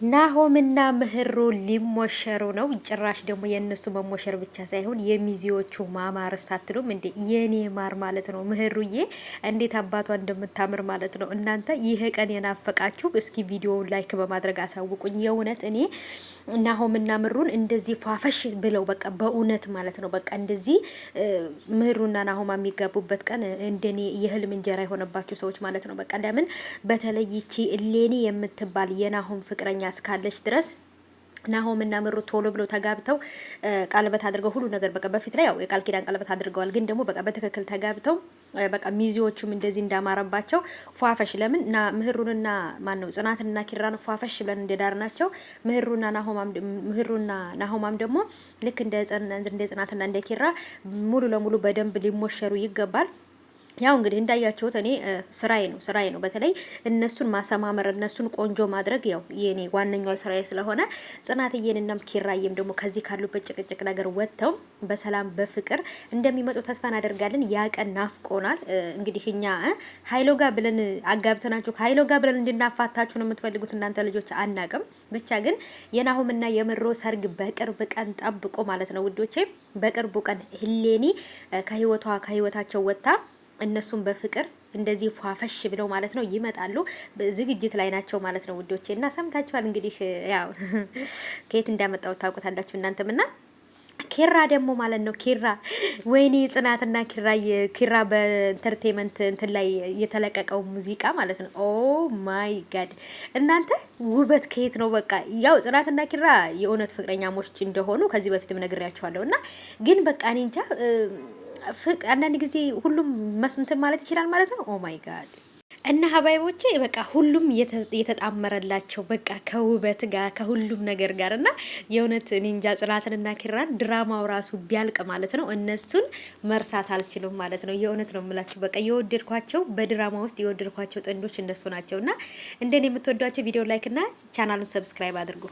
ናሆምና ምህሩ ሊሞሸሩ ነው። ጭራሽ ደግሞ የእነሱ መሞሸር ብቻ ሳይሆን የሚዜዎቹ ማማር ሳትሉም እንዴ የኔ ማር ማለት ነው። ምህሩዬ እንዴት አባቷ እንደምታምር ማለት ነው። እናንተ ይሄ ቀን የናፈቃችሁ እስኪ ቪዲዮውን ላይክ በማድረግ አሳውቁኝ። የእውነት እኔ ናሆምና ምሩን እንደዚህ ፏፈሽ ብለው በቃ በእውነት ማለት ነው በቃ እንደዚህ ምህሩና ናሆማ የሚጋቡበት ቀን እንደኔ የህልም እንጀራ የሆነባችሁ ሰዎች ማለት ነው። በቃ ለምን በተለይ ይቺ እሌኒ የምትባል የናሆም ፍቅረኛ እስካለች ድረስ ናሆም እና ምሩ ቶሎ ብለው ተጋብተው ቀለበት አድርገው ሁሉ ነገር በቃ በፊት ላይ ያው የቃል ኪዳን ቀለበት አድርገዋል። ግን ደግሞ በቃ በትክክል ተጋብተው በቃ ሚዜዎቹም እንደዚህ እንዳማረባቸው ፏፈሽ ለምን ምህሩንና ማን ነው ጽናትንና ኪራን ፏፈሽ ብለን እንደዳርናቸው ምህሩና ናሆማም ደግሞ ልክ እንደ ጽናትና እንደ ኪራ ሙሉ ለሙሉ በደንብ ሊሞሸሩ ይገባል። ያው እንግዲህ እንዳያችሁት እኔ ስራዬ ነው። በተለይ እነሱን ማሰማመር እነሱን ቆንጆ ማድረግ ያው የኔ ዋነኛው ስራዬ ስለሆነ ጽናትዬንና ኪራዬም ደግሞ ከዚህ ካሉበት ጭቅጭቅ ነገር ወጥተው በሰላም በፍቅር እንደሚመጡ ተስፋ እናደርጋለን። ያ ቀን ናፍቆናል። እንግዲህ እኛ ሀይሎጋ ብለን አጋብተናችሁ ሀይሎጋ ብለን እንድናፋታችሁ ነው የምትፈልጉት እናንተ ልጆች አናቅም። ብቻ ግን የናሆምና የምሮ ሰርግ በቅርብ ቀን ጠብቆ ማለት ነው ውዶቼ። በቅርቡ ቀን እሌኒ ከህይወታቸው ወጥታ እነሱም በፍቅር እንደዚህ ፏፈሽ ብለው ማለት ነው ይመጣሉ። ዝግጅት ላይ ናቸው ማለት ነው ውዶቼ። እና ሰምታችኋል እንግዲህ ያው ከየት እንዳመጣው ታውቁታላችሁ እናንተምና ኪራ ደግሞ ማለት ነው ወይኔ ጽናትና ኪራ በኢንተርቴንመንት እንትን ላይ የተለቀቀው ሙዚቃ ማለት ነው። ኦ ማይ ጋድ እናንተ ውበት ከየት ነው? በቃ ያው ጽናትና ኪራ የእውነት ፍቅረኛሞች እንደሆኑ ከዚህ በፊትም ነግሬያችኋለሁ። እና ግን በቃ እኔ እንጃ አንዳንድ ጊዜ ሁሉም መስምትን ማለት ይችላል ማለት ነው። ኦ ማይ ጋድ እና ሀባይቦቼ በቃ ሁሉም የተጣመረላቸው በቃ ከውበት ጋር ከሁሉም ነገር ጋር እና የእውነት ኒንጃ ጽናትንና ኪራን ድራማው ራሱ ቢያልቅ ማለት ነው እነሱን መርሳት አልችልም ማለት ነው። የእውነት ነው የምላችሁ በቃ የወደድኳቸው በድራማ ውስጥ የወደድኳቸው ጥንዶች እነሱ ናቸው። እና እንደኔ የምትወዷቸው ቪዲዮ ላይክ እና ቻናሉን ሰብስክራይብ አድርጉ።